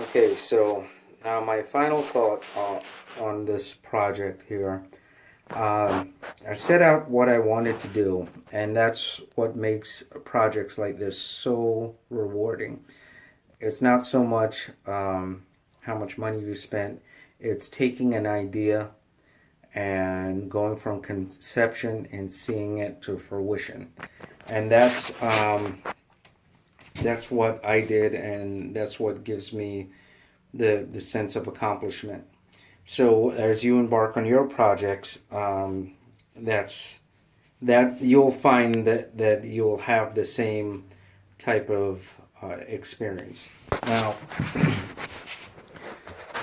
Okay, so now my final thought on this project here. I set out what I wanted to do, and that's what makes projects like this so rewarding. It's not so much how much money you spent, it's taking an idea and going from conception and seeing it to fruition. And that's what I did, and that's what gives me the sense of accomplishment. So as you embark on your projects, that's that you'll find that you'll have the same type of experience. Now,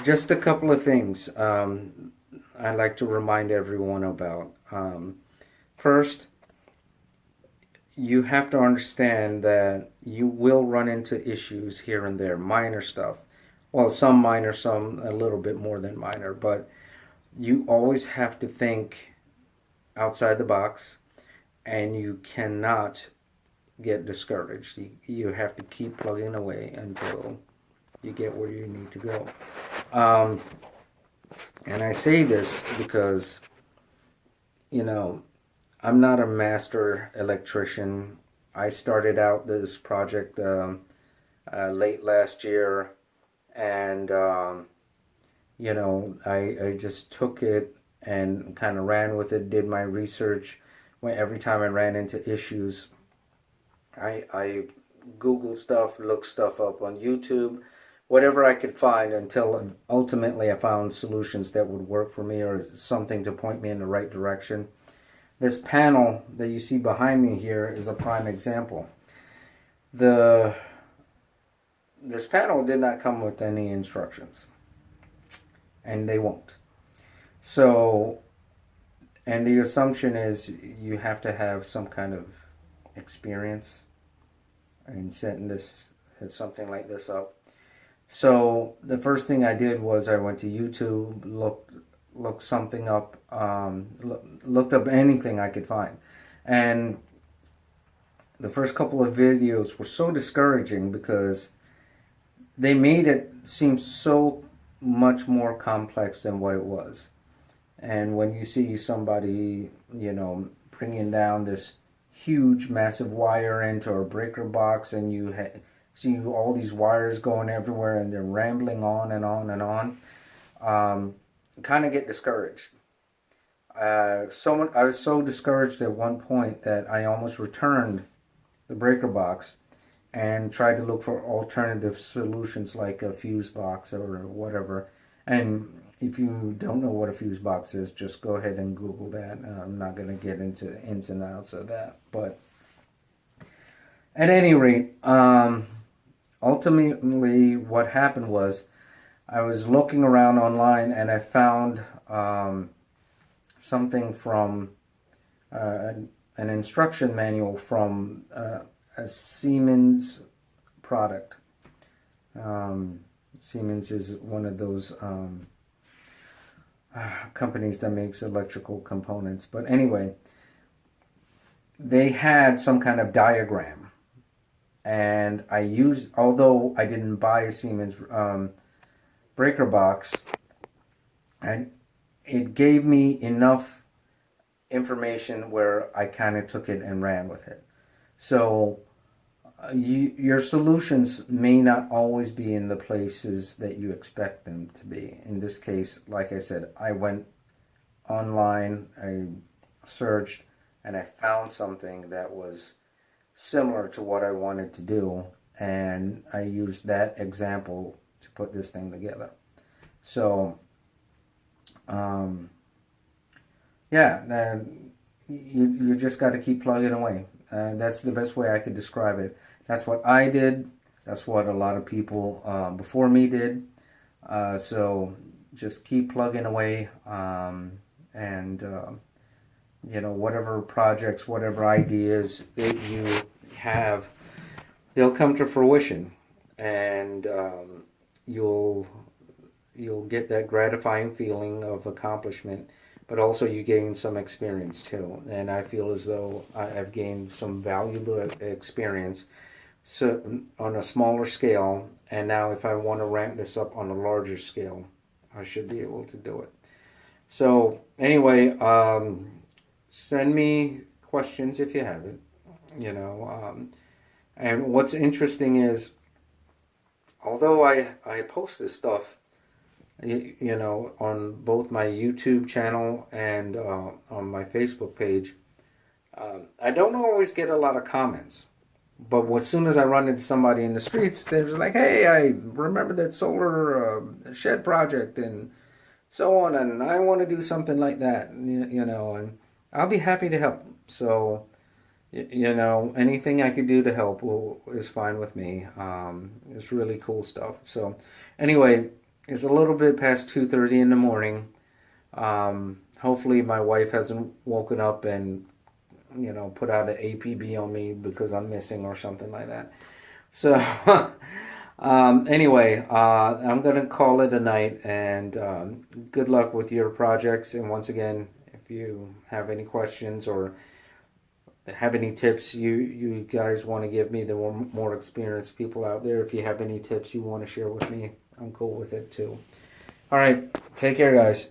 just a couple of things I'd like to remind everyone about. First, you have to understand that you will run into issues here and there, minor stuff. Well, some minor, some a little bit more than minor, but you always have to think outside the box, and you cannot get discouraged. You have to keep plugging away until you get where you need to go. And I say this because, you know, I'm not a master electrician. I started out this project late last year, and I just took it and kind of ran with it, did my research. Every time I ran into issues, I Googled stuff, looked stuff up on YouTube, whatever I could find, until ultimately I found solutions that would work for me or something to point me in the right direction. This panel that you see behind me here is a prime example. This panel did not come with any instructions, and they won't. So, and the assumption is you have to have some kind of experience in setting something like this up. So the first thing I did was I went to YouTube, looked something up, looked up anything I could find, and the first couple of videos were so discouraging because they made it seem so much more complex than what it was. And when you see somebody, bringing down this huge, massive wire into a breaker box, and you see all these wires going everywhere, and they're rambling on and on and on, kind of get discouraged. I was so discouraged at one point that I almost returned the breaker box and tried to look for alternative solutions like a fuse box or whatever. And if you don't know what a fuse box is, just go ahead and Google that. I'm not going to get into the ins and outs of that. But at any rate, ultimately what happened was I was looking around online, and I found something from an instruction manual from a Siemens product. Siemens is one of those companies that makes electrical components. But anyway, they had some kind of diagram, and although I didn't buy a Siemens breaker box, and it gave me enough information where I kind of took it and ran with it. So your solutions may not always be in the places that you expect them to be. In this case, like I said, I went online, I searched, and I found something that was similar to what I wanted to do, and I used that example to put this thing together. So, you just got to keep plugging away. That's the best way I could describe it. That's what I did. That's what a lot of people before me did. So just keep plugging away, and whatever projects, whatever ideas that you have, they'll come to fruition, and you'll get that gratifying feeling of accomplishment, but also you gain some experience too. And I feel as though I've gained some valuable experience so on a smaller scale, and now if I want to ramp this up on a larger scale, I should be able to do it. So anyway, send me questions if you have it. And what's interesting is, although I post this stuff, on both my YouTube channel and on my Facebook page, I don't always get a lot of comments. But as soon as I run into somebody in the streets, they're just like, "Hey, I remember that solar shed project and so on, and I want to do something like that." And I'll be happy to help. So, anything I could do to help is fine with me. It's really cool stuff. So, anyway, it's a little bit past 2:30 in the morning. Hopefully, my wife hasn't woken up and put out an APB on me because I'm missing or something like that. So, anyway, I'm going to call it a night, and good luck with your projects. And once again, if you have any questions or have any tips you guys want to give me, the more experienced people out there, if you have any tips you want to share with me, I'm cool with it too. All right, take care, guys.